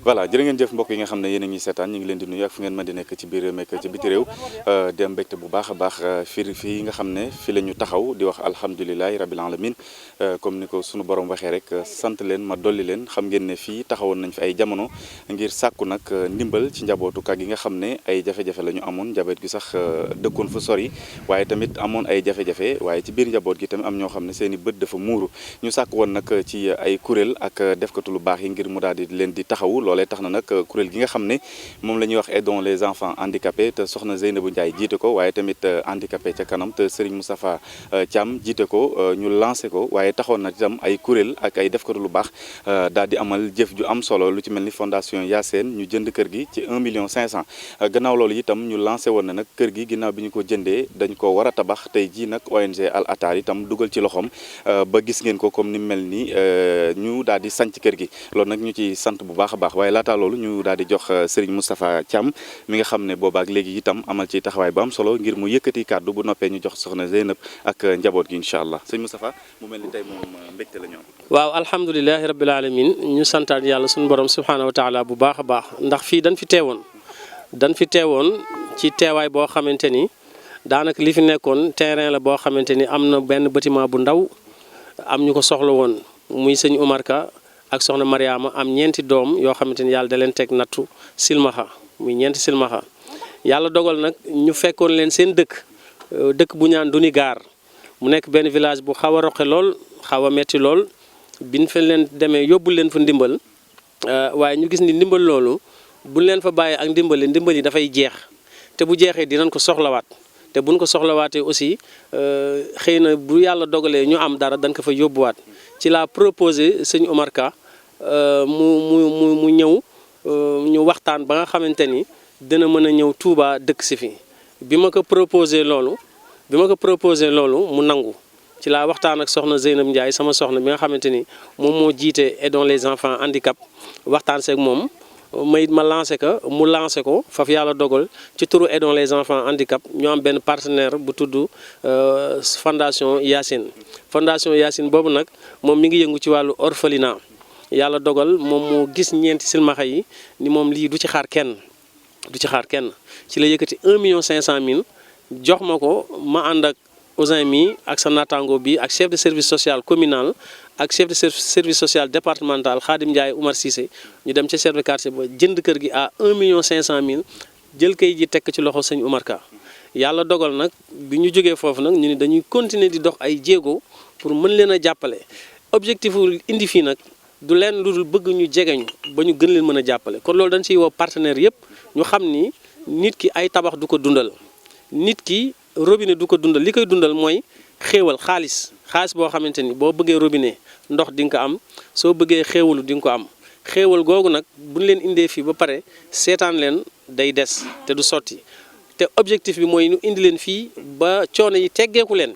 voilà jërë ngeen jëf mbokk yi nga xam ne yéen a ngi seetaan ñu ngi leen di nuyu ak fu ngeen mën di nekk ci biir réew mi ci biti réew di am mbégte bu baax a baax fii nga xam ne fi la ñu taxaw di wax alhamdulilahi rabil alamin comme ni ko sunu borom waxee rek sant leen ma dolli leen xam ngeen ne fii taxawoon nañ fi ay jamono ngir sàkku nag ndimbal ci njabootu kag yi nga xam ne ay jafe-jafe la ñu amoon njaboot gi sax dëkkoon fa sori waaye tamit amoon ay jafe-jafe waaye ci biir njaboot gi tamit am ñoo xam ne seen i bët dafa muuru ñu sàkk woon nag ci ay kuréel ak defkatu lu baax yi ngir mu daal di leen di taxawu loolee tax na nag kuréel gi nga xam ne moom la ñuy wax aidons les enfants handicapés te soxna Zeynabou Ndiaye jiite ko waaye tamit handicapé ca kanam te Serigne Moustapha Thiam jiite ko ñu lancé ko waaye taxoon na itam ay kuréel ak ay defkatu lu baax daal di amal jëf ju am solo lu ci mel ni fondation Yacine ñu jënd kër gi ci 1,5 million gannaaw loolu itam ñu lancé woon na nag kër gi ginnaaw bi ñu ko jëndee dañ ko war a tabax tey jii nag ONG Al Atar itam dugal ci loxoom ba gis ngeen ko comme ni mel ni ñu daal di sanc kër gi loolu nag ñu ci sant bu baax a baax waaye laata loolu ñu daal di jox Serigne Moustapha Thiam mi nga xam ne boobaak léegi itam amal ci taxawaay bu am solo ngir mu yëkkati kàddu bu noppee ñu jox soxna Zeynab ak njaboot gi incha allah sëñ Moustapha mu mel ni tey moom mbégte la ñu am. waaw alhamdulilahi rabbil alamin ñu santaat yàlla suñu borom subhaanahu wa taala bu baax a baax ndax fii dañ fi teewoon ci teewaay boo xamante ni daanaka li fi nekkoon terrain la boo xamante ni am na benn bâtiment bu ndaw am ñu ko soxla woon muy sëñ Omar Ka ak soxna Mariama am ñeenti doom yoo xamante ni yàlla da leen teg nattu silmaxa muy ñeenti silmaxa yàlla dogal nag ñu fekkoon leen seen dëkk bu ñaan Duni Gaar mu nekk benn village bu xaw a roqe lool xaw a metti lool biñ fa leen demee yóbbul leen fa ndimbal waaye ñu gis ni ndimbal loolu buñ leen fa bàyyee ak ndimbal yi dafay jeex te bu jeexee dinañ ko soxlawaat te buñ ko soxlawaatee aussi xëy na bu yàlla dogalee ñu am dara dañ ko fa yóbbuwaat ci la proposé sëñ Omar Ka mu ñëw ñu waxtaan ba nga xamante ni dina mën a ñëw Touba dëkk si fi bi ma ko proposé loolu mu nangu ci laa waxtaan ak soxna Zeynab Ndiaye sama soxna bi nga xamante ni moom moo jiite aidons les enfants handicap waxtaan seeg moom ma lancé ko mu lancé ko faf yàlla dogal ci turu aidons les enfants handicap ñu am benn partenaire bu tudd fondation Yacine boobu nag moom mi ngi yëngu ci wàllu orphelinat yàlla dogal moom moo gis ñeenti silmaxa yi ni moom lii du ci xaar kenn ci la yëkkati 1,5 million jox ma ko ma ànd ak Ousin mi ak sa naataango bi ak chef de service social communal ak chef de service social départemental Khadim Ndiaye Oumar Cissé ñu dem ca chef de quartier ba jënd kër gi à 1,5 million jël kay ji tekk ci loxo sëñ Omar Ka yàlla dogal nag bi ñu jógee foofu nag ñu ni dañuy continuer di dox ay jéego pour mën leen a jàppale objectif indi fii nag du leen lu dul bëgg ñu jegeñu ba ñu gën leen mën a jàppale kon loolu dañ ciy woo partenaire yëpp ñu xam ni nit ki ay tabax du ko dundal nit ki robinet du ko dundal li koy dundal mooy xéewal xaalis boo xamante ni boo bëggee robinet ndox di nga ko am soo bëggee xéewalu di nga ko am xéewal googu nag buñ leen indee fii ba pare seetaan leen day des te du sotti te objectif bi mooy ñu indi leen fii ba coono yi teggeeku leen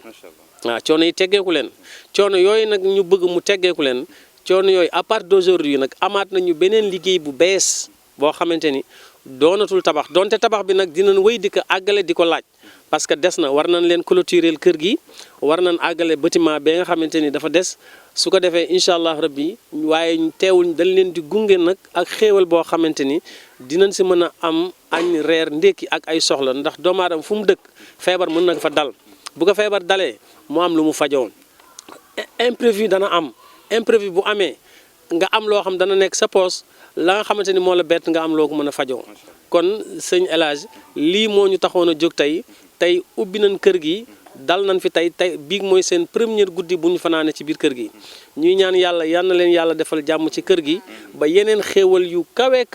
coono yooyu nag ñu bëgg mu teggeeku leen coono yooyu à partir d'aujourd'hui nag amaat nañu beneen liggéey bu bees boo xamante ni doonatul tabax donte tabax bi nag dinañ wéy di ko àggale di ko laaj parce que des na war nañ leen clôturer kër gi war nañ àggale bâtiment ba nga xamante ni dafa des su ko defee incha allah rabbi waaye teewul dañ leen di gunge nag ak xéewal boo xamante ni dinañ si mën a am añ reer ndékki ak ay soxla ndax doomu aadama fu mu dëkk feebar mën na fa dal bu ko feebar dalee mu am lu mu fajoo imprévu dana am imprévu bu amee nga am loo xam dana nekk sa poos la nga xamante ni moo la bett nga am loo ko mën a fajoo kon sëñ El Hadj lii moo ñu taxoon a jóg tey ubbi nañ kër gi dal nañ fi tey bii mooy seen première guddi bu ñu fanaane ci biir kër gi ñuy ñaan yàlla yal na leen yàlla defal jàmm ci kër gi ba yeneen xéewal yu kawe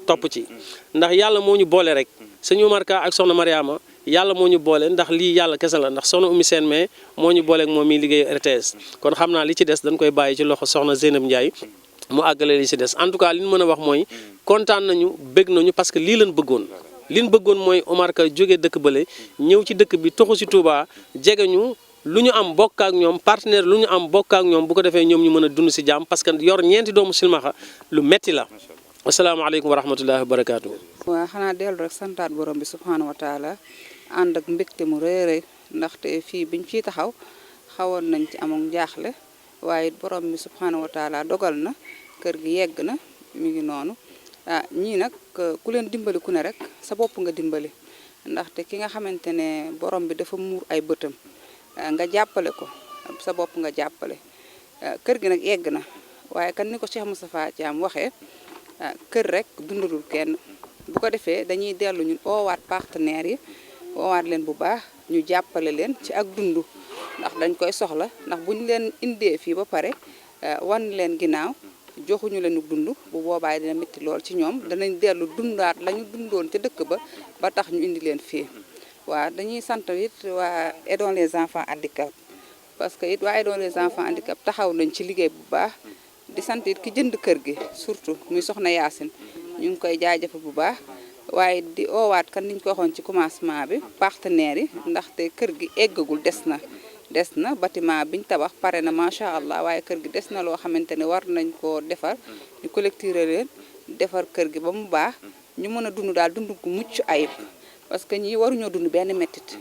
topp ci ndax yàlla moo ñu boole rek sëñ Omar Ka ak soxna Mariama yàlla moo ñu boole ndax lii yàlla kese la ndax soxna Oumy Sène mais moo ñu booleeg moom miy liggéey RTS kon xam naa li ci des dañ koy bàyyi ci loxo soxna Zeynab Ndiaye mu àggale li ci des en tout cas li ñu mën a wax mooy kontaan nañu bég nañu parce que lii lañ bëggoon mooy Omar Ka jógee dëkk bële ñëw ci dëkk bi toxu si Touba jege ñu lu ñu am bokk ak ñoom partenaire lu ñu am bokk ak ñoom bu ko defee ñoom ñu mën a dund si jàmm parce que yor ñeenti doomu silmaxa lu metti la asalaamaaleykum wa rahmatullahi wa barakaatu. waaw xanaa dellu rek santaat borom bi subhaanahu wa taala ànd ak mbégte mu rëy rëy ndaxte fii biñ fii taxaw xawoon nañ ci amul jaaxle waaye borom bi subhaanahu wa taala dogal na kër gi yegg na mi ngi noonu ñii nag ku leen dimbali ku ne rek sa bopp nga dimbali ndaxte ki nga xamante ne borom bi dafa muur ay bëtam nga jàppale ko sa bopp nga jàppale kër gi nag egg na waaye kan ni ko Cheikh Moustapha Thiam waxee kër rek dundalul kenn bu ko defee dañuy dellu ñun oowaat partenaires yi oowaat leen bu baax ñu jàppale leen ci ak dundu ndax dañ koy soxla ndax bu ñu leen indee fii ba pare wan leen ginnaaw joxuñu leen dund bu boobaa dina métti lool ci ñoom danañ dellu dundaat la ñu dundoon ca dëkk ba tax ñu indi leen fii waaw dañuy sant it waa aidons les enfants handicapés parce que it waa aidons les enfants handicapés taxaw nañ ci liggéey bu baax di sant it ki jënd kër gi surtout muy soxna Yacine ñu ngi koy jaajëfal bu baax waaye di oowaat kan niñ ko waxoon ci commencement bi partenaires yi ndaxte kër gi eggagul des na bâtiment biñ tabax pare na macha allah waaye kër gi des na loo xamante ne war nañ koo defar ñu collecter leen defar kër gi ba mu baax ñu mën a dund daal dund gu mucc ayib parce que ñii waruñoo dund benn mettit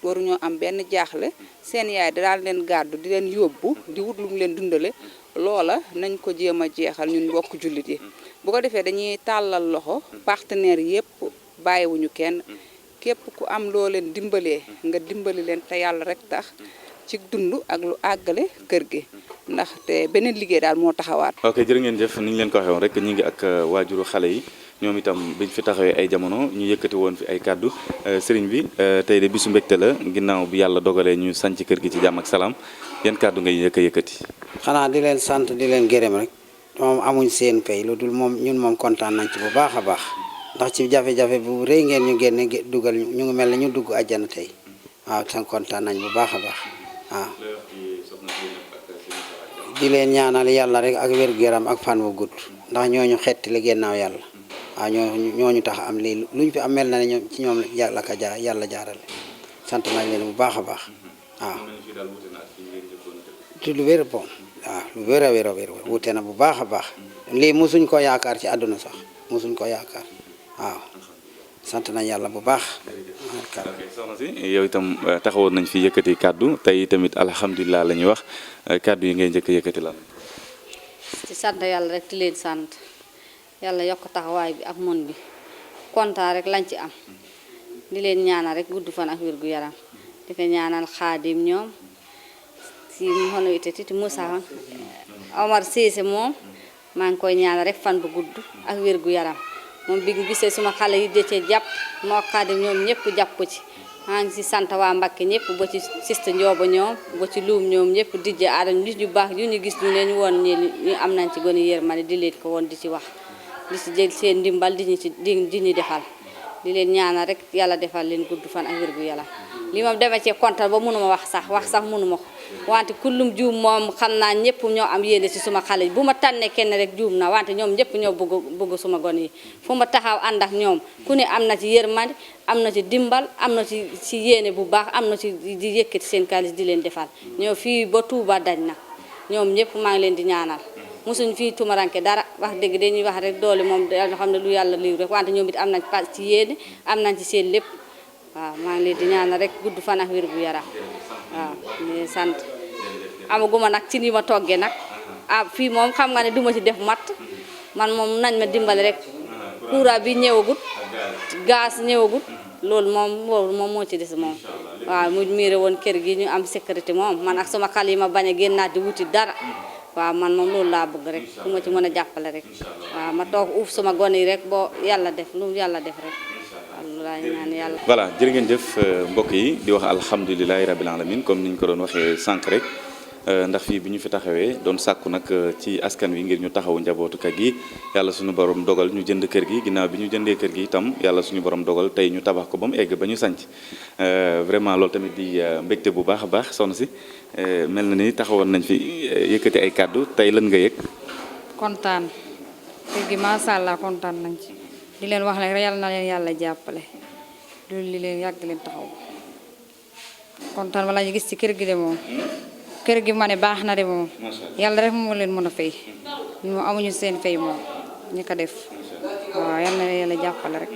waruñoo am benn jaaxle seen yaay daal leen gàddu di leen yóbbu di wut lu mu leen dundale loola nañ ko jéem a jeexal ñun mbokk jullit yi bu ko defee dañuy tàllal loxo partenaires yépp bàyyiwuñu kenn képp ku am loo leen dimbalee nga dimbali leen te yàlla rek tax ci dund ak lu àggale kër gi ndaxte beneen liggéey daal moo taxawaat. ok jërë ngeen jëf ni ñu leen ko waxee woon rek ñu ngi ak waajuru xale yi ñoom itam biñ fi taxawee ay jamono ñu yëkkati woon fi ay kàddu sëriñ bi tey de bisu mbégte la ginnaaw bi yàlla dogalee ñu sanc kër gi ci jàmm ak salaam yan kàddu ngay yëkkati. xanaa di leen sant di leen gërëm rek moom amuñ seen pay lu dul moom ñun moom kontaan nañ ci bu baax a baax ndax ci jafe-jafe bu rëy ngeen ñu génne dugal ñu ngi mel ne ñu dugg àjjana tey waaw tan kontaan nañ bu baax a baax waaw. di leen ñaanal yàlla rek ak wér-gu-yaram ak fan wu gudd ndax ñooñu xetti la gennaaw yàlla waaw ñooñu tax am lii luñ fi am mel na ne ñoom ci ñoom yàlla jaarale sant nañ leen bu baax a baax waaw. te lu wér bon waaw lu wér a wér wute na bu baax a baax lii mosuñ ko yaakaar ci àdduna sax mosuñ ko yaakaar waaw sant nañ yàlla bu baax. soxna si yow itam taxawoon nañ fi yëkkati kàddu tey tamit alhamdulilah la ñuy wax kàddu yi ngay njëkk a yëkkati lan. ci sant yàlla rek di leen sant yàlla yokk taxawaay bi ak mon bi kontaan rek lañ ci am di leen ñaanal rek gudd fan ak wér gu yaram di ko ñaanal xaadim ñoom si hono itati Moussa Omar Cissé moom maa ngi koy ñaanal rek fan bu gudd ak wér gu yaram moom bi gisee suma xale yi dëcee jàpp moo xaadim ñoom ñëpp jàpp ci maa ngi si sant waa Mbakke ñëpp ba ci siste Ndiobo ñoom ba ci luum ñoom ñëpp dijje aadam nit ñu baax yu ñu gis ñu ne ñu woon ñu am nañ ci gën a yërmande di leen ko woon di ci wax di ci jël seen ndimbal di ñu defal di leen ñaanal rek yàlla defal leen gudd fan ak wér gu yaram li moom dama cee kontaan ba mënuma wax sax mënuma ko wante kullum juum moom xam naa ñëpp ñoo am yéene ci suma xale yi bu ma tànnee kenn rek juum na wante ñoom ñëpp ñoo bëgg suma gone yi fu ma taxaw ànd ak ñoom ku ne am na ci yërmande am na ci dimbal am na ci yéene bu baax am na ci di yëkkati seen kaalis di leen defal ñoo fii ba Touba daj na ñoom ñëpp maa ngi leen di ñaanal mosuñ fii tumaranke dara wax dëgg dañuy wax rek doole moom dañoo xam ne lu yàlla liw rek wante ñoom it am nañ ci yéene am nañ ci seen lépp waaw maa ngi leen di ñaanal rek gudd fan ak wér gu yaram waaw di sant amaguma nag ci ni ma toggee nag fii moom xam nga ne duma ci def matt man moom nañ ma dimbali rek courant bi ñëwagut gaz ñëwagut loolu moom moo ci des moom waaw mu miire woon kër gi ñu am sécurité moom man ak sama xale yi ma bañ a génnaat di wuti dara waaw man moom loolu laa bëgg rek ku ma ci mën a jàppale rek waaw ma toog uuf sama gone yi rek boo yàlla def lu yàlla def rek voilà jërë ngeen jëf mbokk yi di wax alhamdulilahi rabil alamin comme ni ñu ko doon waxee sànq rek ndax fii bi ñu fi taxawee doon sàkku nag ci askan wi ngir ñu taxawu njabootu kër gi yàlla suñu borom dogal ñu jënd kër gi ginnaaw bi ñu jëndee kër gi itam yàlla suñu borom dogal tey ñu tabax ko ba mu egg ba ñu sanc vraiment loolu tamit di mbégte bu baax a baax soxna si mel na ni taxawoon nañ fi yëkkati ay kàddu tey lan nga yëg. kontaan kër gi macha allah kontaan nañ ci. di leen wax rek yàlla na leen yàlla jàppale loolu li leen yàgg leen taxaw kontaan wala ñu gis ci kër gi de moom kër gi ma ne baax na de moom yàlla rek moo leen mën a fay ñu moom amuñu seen fay moom ñu ko def waaw yàlla na leen yàlla jàppale rek.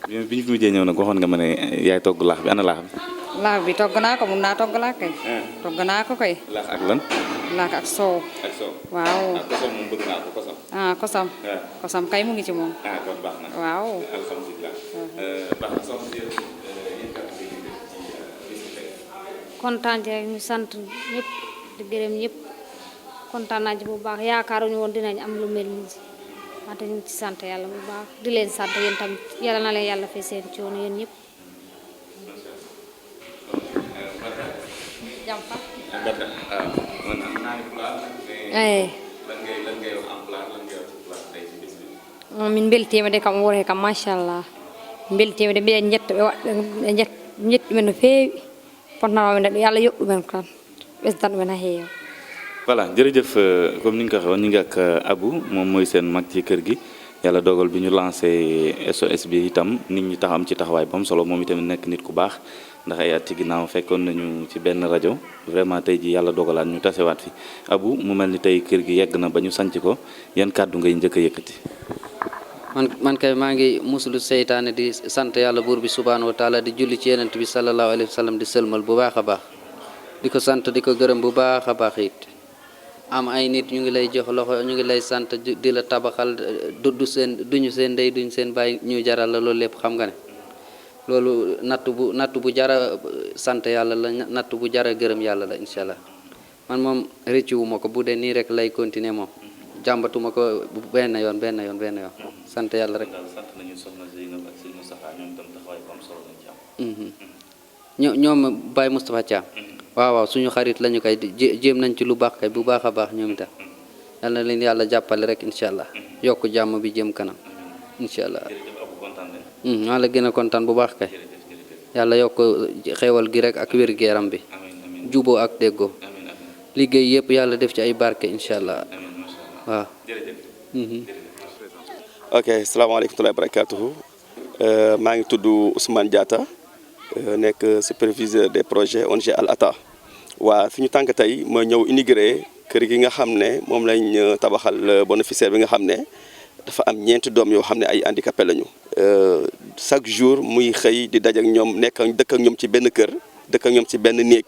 bi ñu fi mujjee ñëw nag waxoon nga ma ne yaay togg laax bi ana laax bi. laax bi togg naa ko mun naa togg laax kay. togg naa ko kay. laax ak lan. laax ak soow. ak soow. waaw. kosam moom bëgg naa ko kosam. kosam. kosam kay mu ngi ci moom. kon baax na. waaw. alhamdulilah. baax na soxna si kontaan ci rek ñu sant ñëpp di gërëm ñëpp kontaan naa ci bu baax yaakaaruñu woon dinañ am lu mel nii wante ñu ngi ci sant yàlla bu baax di leen sant yéen tamit yàlla na leen yàlla fay seen coono yéen ñëpp. min beltima de kam wore kam machallah beltima de mbiɗen jettumen no feewi potnanoɓe nde yàlla yoɓɗumen kan ɓesdan ɗumen ha heewa. voilà jërëjëf comme ni nga ko waxee woon ñu ngi ak Abou moom mooy seen mag ci kër gi yàlla dogal bi ñu lancé SOS bi itam nit ñi tax am ci taxawaay ba mu solo moom itamit nekk nit ku baax ndax ay at ci ginnaaw fekkoon nañu ci benn rajo vraiment tey ji yàlla dogalaat ñu tasewaat fi Abou mu mel ni tey kër gi yegg na ba ñu sanc ko yan kàddu ngay njëkk a yëkkati. man kay maa ngi musulu seytaane di sant yàlla buur bi subhanahu wa taala di julli ci yenent bi sallallahu alayhi wa sallam di sëlmal bu baax a baax di ko sant di ko gërëm bu baax a baax it am ay nit ñu ngi lay jox loxo ñu ngi lay sant di la tabaxal duñu seen ndey duñ seen bàyyi ñu jaral la loolu lépp xam nga ne loolu natt bu jara sant yàlla la natt bu jara gërëm yàlla la incha allah man moom rëccu ma ko bu dee nii rek lay continuer moom jàmbatuma ko benn yoon sant yàlla rek. sant nañu soxna Zeynab ak Sëñ Moustapha ñoom itam taxawaay bu am solo lañ ci am. ñoom Baye Moustapha Thiam. waaw suñu xarit lañu kay jéem nañ ci lu baax kay bu baax a baax ñoom itam yal na leen yàlla jàppale rek incha allah yokk jàmm bi jëm kanam incha allah. maa la gën a kontaan bu baax kay yàlla yokk xewal gi rek ak wér gu yaram bi juboo ak déggoo liggéey yëpp yàlla def ci ay barke incha allah waaw. ok salaamaaleykum wa barakaatuhu maa ngi tudd Ousmane Diatta nekk superviseur des projets ONG Al Ataa waa fi ñu tànk tey ma ñëw inauguré kër gi nga xam ne moom lañ tabaxal bénéficiaire bi nga xam ne dafa am ñeenti doom yoo xam ne ay handicapé lañu. chaque jour muy xëy di daj ak ñoom dëkk ak ñoom ci benn kër dëkk ak ñoom ci benn néeg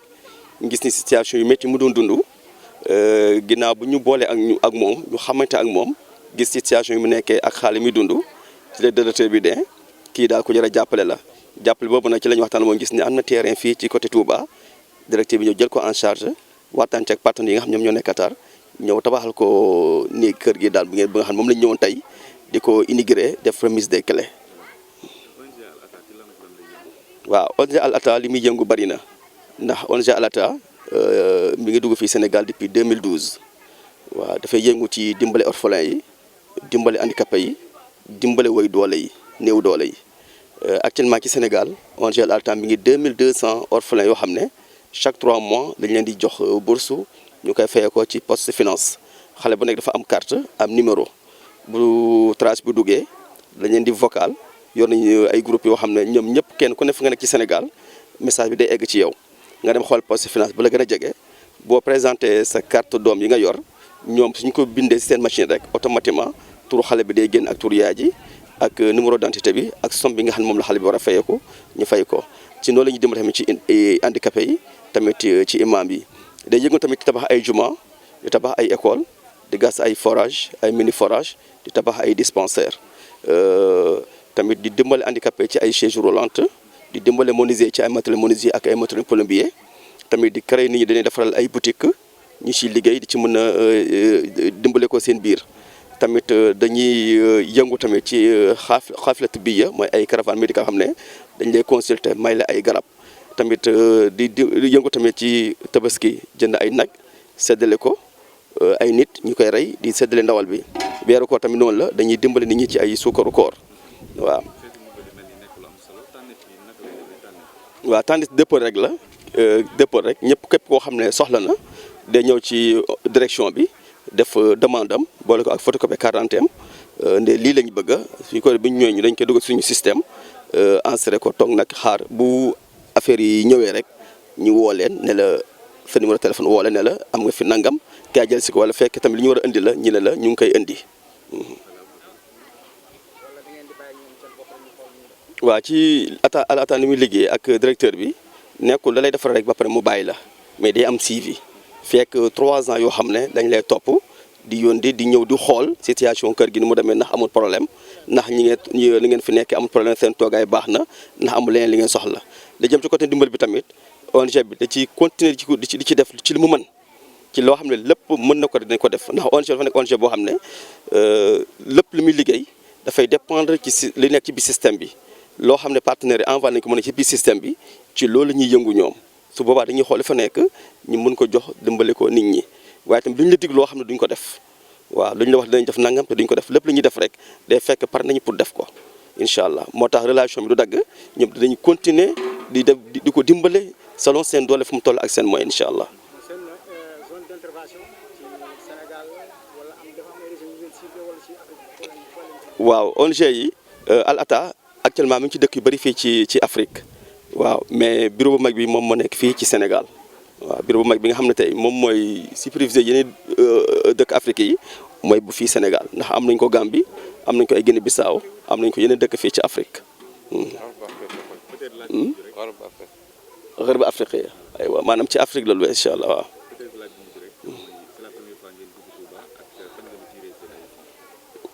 gis ni situation yu métti mu doon dund ginnaaw bu ñu boolee ak moom ñu xamante ak moom gis situation yu mu nekkee ak xaale mi dund ci le directeur bi de kii daal ko jar a jàppale la jàppale boobu nag ci la ñu waxtaan moom gis ne am na terrain fii ci côté Touba directeur bi ñëw jël ko en charge waxtaan ci ak partenaires yi nga xam ñoom ñoo nekk Qatar ñëw tabaxal ko néeg kër gi daal bi nga xam ne moom la ñu ñëwoon tey di ko inauguré def remise des clés. waaw ONG Al Ataa li muy yëngu bari na ndax ONG Al Ataa mi ngi dugg fii Sénégal depuis 2012 waaw dafay yëngu ci dimbale orphelins yi dimbale handicapé yi dimbale woy doole yi néew doole yi actuellement ci Sénégal ONG Al Ataa mi ngi 2200 orphelins yoo xam ne chaque 3 mois dañ leen di jox bourse ñu koy fayee ko ci poste finance xale bu nekk dafa am carte am numéro bu trace bu duggee dañ leen di vocal yor nañu ay groupe yoo xam ne ñoom ñëpp kenn ku ne fu nga nekk ci Sénégal message bi day egg ci yow nga dem xool poste finance bu la gën a jege boo présenté sa carte doom yi nga yor ñoom suñ ko bindee ci seen machine rek automatiquement turu xale bi day génn ak turu yaay ji ak numéro d'identité bi ak somme bi nga xam ne moom la xale bi war a fayeeku ñu fay ko ci noonu la ñuy dimbali tamit ci handicapé yi tamit ci imam yi day yëngu tamit di tabax ay juma di tabax ay école di gas ay forage ay mini forage di tabax ay dispensaire tamit di dimbale handicapé ci ay chaises roulantes di dimbale menuisier ci ay matériel menuisier ak ay matériel plombier tamit di créer nit ñi dañuy defaral ay boutique ñu ciy liggéey di ci mën a dimbale ko seen biir tamit dañuy yëngu tamit ci xaafilatu biya mooy ay caravane médicale xam ne dañ lay consulter may la ay garab tamit di yëngu tamit ci tabaski jënd ay nag séddale ko ay nit ñu koy rey di séddale ndawal bi weeru koor tamit noonu la dañuy dimbale nit ñi ci ay suukaru koor waaw. waaw tandis dépôt rek la dépôt rek ñëpp képp koo xam ne soxla na day ñëw ci direction bi def demande am boole ko ak photocopie carte d'identité am nde lii lañ bëgg suñu ko bu ñu ñëwee ñu dañ koy dugal suñu système enregistré ko toog nag xaar bu affaire yi ñëwee rek ñu woo leen ne la sa numéro téléphone woo leen ne la am nga fi nangam kaa jël si ko wala fekk tamit li ñu war a indi la ñu ne la ñu ngi koy indi. waaw ci Al Ataa ni muy liggéey ak directeur bi nekkul da lay defar rek ba pare mu bàyyi la mais day am suivi fekk 3 ans yoo xam ne dañ lay topp di yónni di ñëw di xool situation kër gi ni mu demee ndax amul problème ndax ñi ngeen fi nekkee amul problème seen toogaay baax na ndax amul leneen li ngeen soxla da jëm ci côté ndimbal bi tamit ONG bi da ci continuer di ci def ci li mu mën ci loo xam ne lépp mën na ko dinañ ko def ndax ONG dafa nekk ONG boo xam ne lépp li muy liggéey dafay dépendre ci li nekk ci biir système bi loo xam ne partenaires yi envoyé nañ ko mën a ci biir système bi ci loolu la ñuy yëngu ñoom su boobaa dañuy xool fa nekk ñu mën ko jox dimbale ko nit ñi waaye tamit duñ la dig loo xam ne duñ ko def waaw luñ la wax dinañ def nangam te duñ ko def lépp lu ñuy def rek day fekk pare nañu pour def ko incha allah moo tax relation bi du dagg ñoom dinañ continuer di def di ko dimbale selon seen doole fu mu toll ak seen moyen incha allah. waaw ONG yi Al Ataa actuellement mi ngi ci dëkk yu bëri fii ci Afrique waaw mais bureau bu mag bi moom moo nekk fii ci Sénégal waaw bureau bu mag bi nga xam ne tey moom mooy superviser yeneen dëkk Afrique yi mooy bu fii Sénégal ndax am nañ ko Gambie am nañ ko ay Guinée Bissau am nañ ko yeneen dëkk fii ci Afrique. Gharb Afrique aywa maanaam ci Afrique la lu incha allah waaw.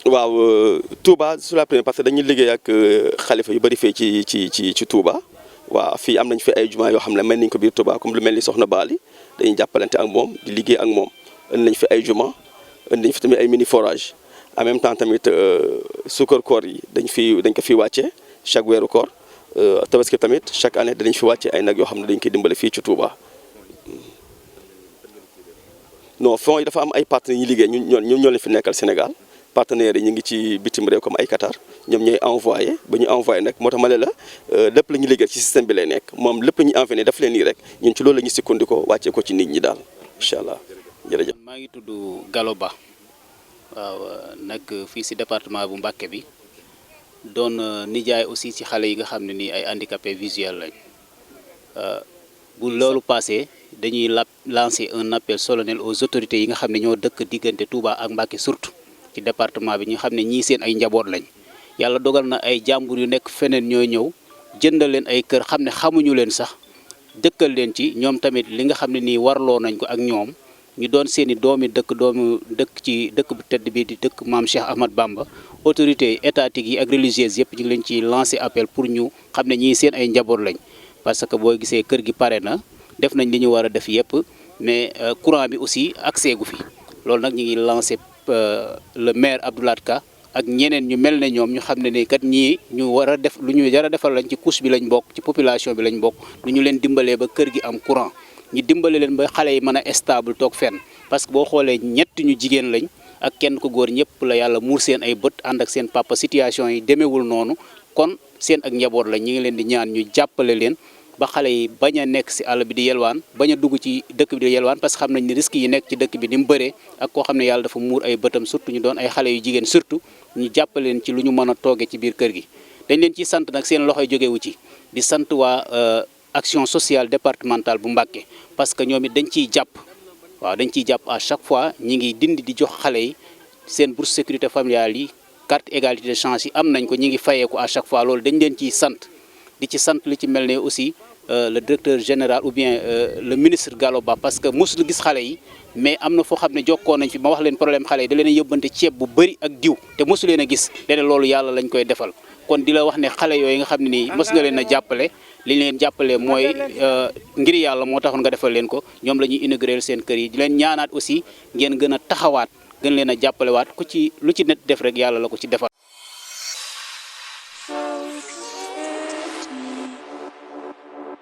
waaw Touba sur la première parce que dañuy liggéey ak xalifa yu bëri fii ci Touba waaw fii am nañ fi ay jumaa yoo xam ne mel nañ ko biir Touba comme lu mel ni Soxna Baali dañuy jàppalante ak moom di liggéey ak moom indi nañ fi ay jumaa indi nañ fi tamit ay mini forage en même temps tamit suukar koor yi dañ ko fi wàcce chaque weeru koor tabaski tamit chaque année dañ fi wàcce ay nag yoo xam ne dañ koy dimbale fii ci Touba. non fonds yi dafa am ay partenaires yi liggéey ñun ñoo leen fi nekkal Sénégal. partenaires yi ñu ngi ci bitim réew comme ay Qatar ñoom ñooy envoyé ba ñu envoyé nag moo tax ma ne la lépp la ñuy liggéey ci système bi lay nekk moom lépp la ñuy envoyé daf leen nii rek ñun ci loolu la ñuy sukkandikoo wàccee ko ci nit ñi daal incha allah jërëjëf. maa ngi tudd Gallo Ba waaw nag fii si département bu Mbacké bi doon nijaay aussi ci xale yi nga xam ne nii ay handicapé visuel lañ bu loolu passé dañuy lancer un appel solennel aux autorités yi nga xam ne ñoo dëkk diggante Touba ak Mbacké surtout. ci département bi ñu xam ne ñii seen ay njaboot lañ yàlla dogal na ay jàmbur yu nekk feneen ñooy ñëw jëndal leen ay kër xam ne xamuñu leen sax dëkkal leen ci ñoom tamit li nga xam ne nii warloo nañ ko ak ñoom ñu doon seen i doomu dëkk ci dëkk bu tedd bi di dëkk maam Cheikh Ahmad Bamba autorités étatiques yi ak religieuses yëpp ñu ngi leen ci lancer appel pour ñu xam ne ñii seen ay njaboot lañ parce que boo gisee kër gi pare na def nañ li ñu war a def yëpp mais courant bi aussi accès gu fi loolu nag ñu ngi lancer le maire Abdoulaye Ka ak ñeneen ñu mel ne ñoom ñu xam ne ni kat ñii ñu war a def lu ñu jar a defal lañ ci couche bi lañ bokk ci population bi lañ bokk lu ñu leen dimbalee ba kër gi am courant ñu dimbale leen ba xale yi mën a stable toog fenn parce que boo xoolee ñett ñu jigéen lañ ak kenn ko góor ñëpp la yàlla muur seen ay bët ànd ak seen papa situation yi demeewul noonu kon seen ak njaboot lañ ñu ngi leen di ñaan ñu jàppale leen ba xale yi bañ a nekk si àll bi di yelwaan bañ a dugg ci dëkk bi di yelwaan parce que xam nañ ni risques yi nekk ci dëkk bi ni mu bëree ak koo xam ne yàlla dafa muur ay bëtam surtout ñu doon ay xale yu jigéen surtout ñu jàppale leen ci lu ñu mën a toogee ci biir kër gi dañ leen ciy sant nag seen loxoy jógewu ci di sant waa action sociale départementale bu Mbacké parce que ñoom it dañ ciy jàpp waaw dañ ciy jàpp à chaque fois ñi ngi dindi di jox xale yi seen bourse sécurité familiale yi carte égalité de chance yi am nañ ko ñi ngi fayeeku à chaque fois loolu dañ leen ciy sant di ci sant li ci mel ne aussi le directeur général ou bien le ministre Gallo Ba parce que mosul gis xale yi mais am na foo xam ne jokkoo nañ fi ma wax leen problème xale yi da leen a yóbbante ceeb bu bëri ak diw te mosu leen a gis dene loolu yàlla lañ koy defal kon di la wax ne xale yooyu nga xam ne nii mos nga leen a jàppale li ñu leen jàppale mooy ngir yàlla moo taxoon nga defal leen ko ñoom la ñuy inauguré seen kër yi di leen ñaanaat aussi ngeen gën a taxawaat gën leen a jàppalewaat ku ci lu ci net def rek yàlla la ko ci defal